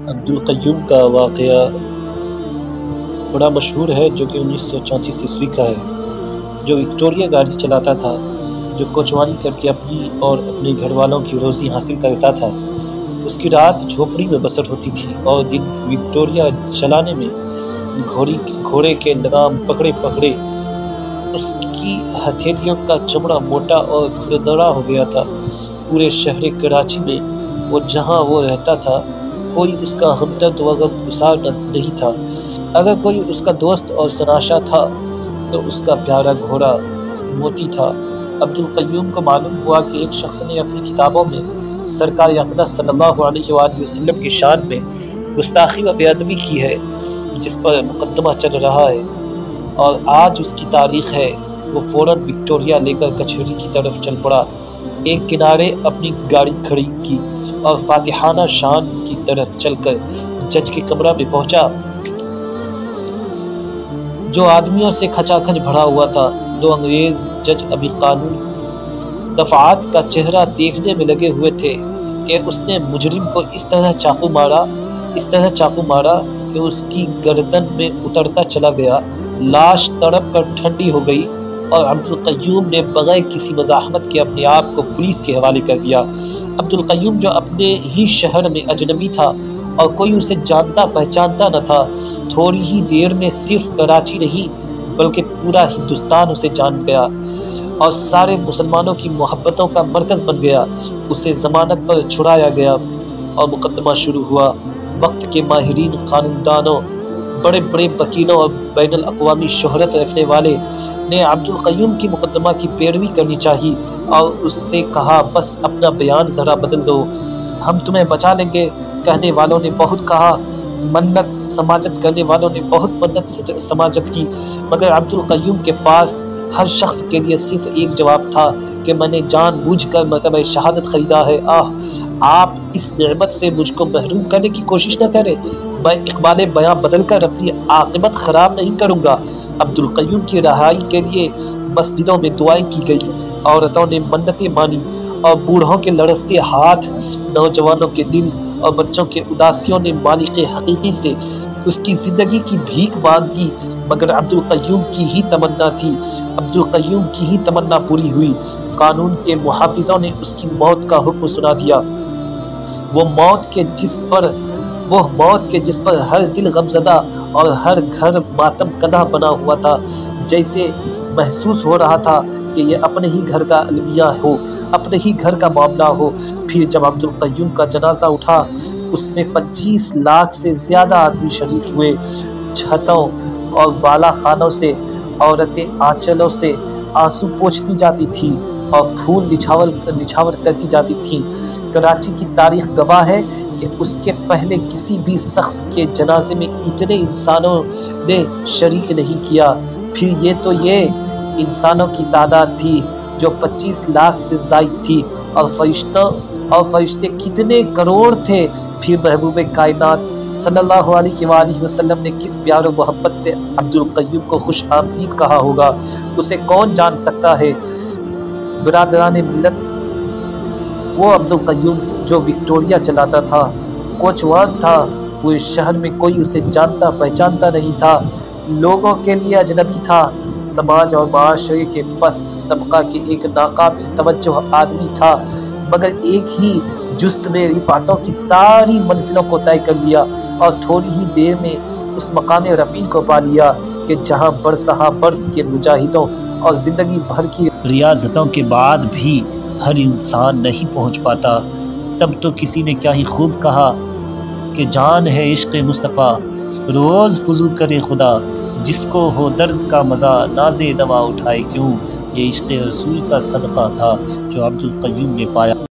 عبدالقیوم کا واقعہ بڑا مشہور ہے، جو کہ 1934 عیسوی کا ہے، جو وکٹوریا گاڑی چلاتا تھا، جو کوچوانی کر کے اپنی اور اپنے گھر والوں کی روزی حاصل کرتا تھا۔ اس کی رات جھوپڑی میں بسر ہوتی تھی اور دن وکٹوریا چلانے میں گھوڑے کے لگام پکڑے پکڑے اس کی ہتھیلیوں کا چمڑا موٹا اور کھردرا ہو گیا تھا۔ پورے شہر کراچی میں جہاں وہ رہتا تھا، کوئی اس کا ہمدرد و غمگسار نہیں تھا۔ اگر کوئی اس کا دوست اور شناسا تھا تو اس کا پیارا گھوڑا موتی تھا۔ عبدالقیوم کو معلوم ہوا کہ ایک شخص نے اپنی کتابوں میں سرکار اقدس صلی اللہ علیہ وآلہ وسلم کی شان میں گستاخی و بے ادبی کی ہے، جس پر مقدمہ چل رہا ہے اور آج اس کی تاریخ ہے۔ وہ فوراً وکٹوریا لے کر کچہری کی طرف چل پڑا، ایک کنارے اپنی گاڑی کھڑی کی اور فاتحانہ شان کی طرح چل کر جج کے کمرہ میں پہنچا، جو آدمیوں سے کھچا کھچ بھرا ہوا تھا۔ دو انگریز جج ابھی قانون دفعات کا چہرہ دیکھنے میں لگے ہوئے تھے کہ اس نے مجرم کو اس طرح چاقو مارا کہ اس کی گردن میں اترتا چلا گیا۔ لاش تڑپ کر ٹھنڈی ہو گئی اور عبدالقیوم نے بغیر کسی مزاحمت کے اپنے آپ کو پولیس کے حوالے کر دیا۔ عبدالقیوم، جو اپنے ہی شہر میں اجنبی تھا اور کوئی اسے جانتا پہچانتا نہ تھا، تھوڑی ہی دیر میں صرف کراچی نہیں بلکہ پورا ہندوستان اسے جان گیا اور سارے مسلمانوں کی محبتوں کا مرکز بن گیا۔ اسے ضمانت پر چھڑایا گیا اور مقدمہ شروع ہوا۔ وقت کے ماہرین قانون دانوں، بڑے بڑے وکیلوں اور بین الاقوامی شہرت رکھنے والے نے عبدالقیوم کی مقدمہ کی پیروی کرنی چاہی اور اس سے کہا، بس اپنا بیان ذرا بدل دو، ہم تمہیں بچا لیں گے۔ کہنے والوں نے بہت کہا، منت سماجت کرنے والوں نے بہت منت سماجت کی، مگر عبدالقیوم کے پاس ہر شخص کے لیے صرف ایک جواب تھا کہ میں نے جان بوجھ کر مرتبہ شہادت خریدا ہے۔ آپ اس نعمت سے مجھ کو محروم کرنے کی کوشش نہ کریں، میں اقبال بیاں بدل کر اپنی عاقبت خراب نہیں کروں گا۔ عبدالقیوم کی رہائی کے لیے مسجدوں میں دعائیں کی گئی، عورتوں نے منتیں مانی اور بوڑھوں کے لرزتے ہاتھ، نوجوانوں کے دل اور بچوں کے اداسیوں نے مالک حقیقی سے اس کی زندگی کی بھیک مانگی، مگر عبدالقیوم کی ہی تمنا تھی، عبدالقیوم کی ہی تمنا پوری ہوئی۔ قانون کے محافظوں نے اس کی موت کا حکم سنا دیا، وہ موت کے جس پر ہر دل غمزدہ اور ہر گھر ماتم کدہ بنا ہوا تھا، جیسے محسوس ہو رہا تھا کہ یہ اپنے ہی گھر کا المیہ ہو، اپنے ہی گھر کا معاملہ ہو۔ پھر جب عبدالقیوم کا جنازہ اٹھا، اس میں 25 لاکھ سے زیادہ آدمی شریک ہوئے۔ چھتوں اور بالا خانوں سے عورتیں آنچلوں سے آنسو پوچھتی جاتی تھیں اور پھول نچھاور کرتی جاتی تھیں۔ کراچی کی تاریخ گواہ ہے کہ اس کے پہلے کسی بھی شخص کے جنازے میں اتنے انسانوں نے شریک نہیں کیا۔ پھر یہ انسانوں کی تعداد تھی جو 25 لاکھ سے زائد تھی، اور فرشتے کتنے کروڑ تھے۔ پھر محبوب کائنات صلی اللہ علیہ وآلہ وسلم نے کس پیار و محبت سے عبدالقیوم کو خوش آمدید کہا ہوگا، اسے کون جان سکتا ہے۔ برادران ملت، وہ عبدالقیوم جو وکٹوریا چلاتا تھا، کوچوان تھا، پورے شہر میں کوئی اسے جانتا پہچانتا نہیں تھا، لوگوں کے لیے اجنبی تھا، سماج اور معاشرے کے پست طبقہ کے ایک ناقابل توجہ آدمی تھا، مگر ایک ہی جست میں رفعتوں کی ساری منزلوں کو طے کر لیا اور تھوڑی ہی دیر میں اس مقام رفیع کو پا لیا کہ جہاں برسہا برس کے مجاہدوں اور زندگی بھر کی ریاضتوں کے بعد بھی ہر انسان نہیں پہنچ پاتا۔ تب تو کسی نے کیا ہی خوب کہا کہ جان ہے عشق مصطفیٰ، روز فضو کرے خدا، جس کو ہو درد کا مزہ ناز دوا اٹھائے کیوں۔ یہ عشق رسول کا صدقہ تھا جو عبدالقیوم نے پایا۔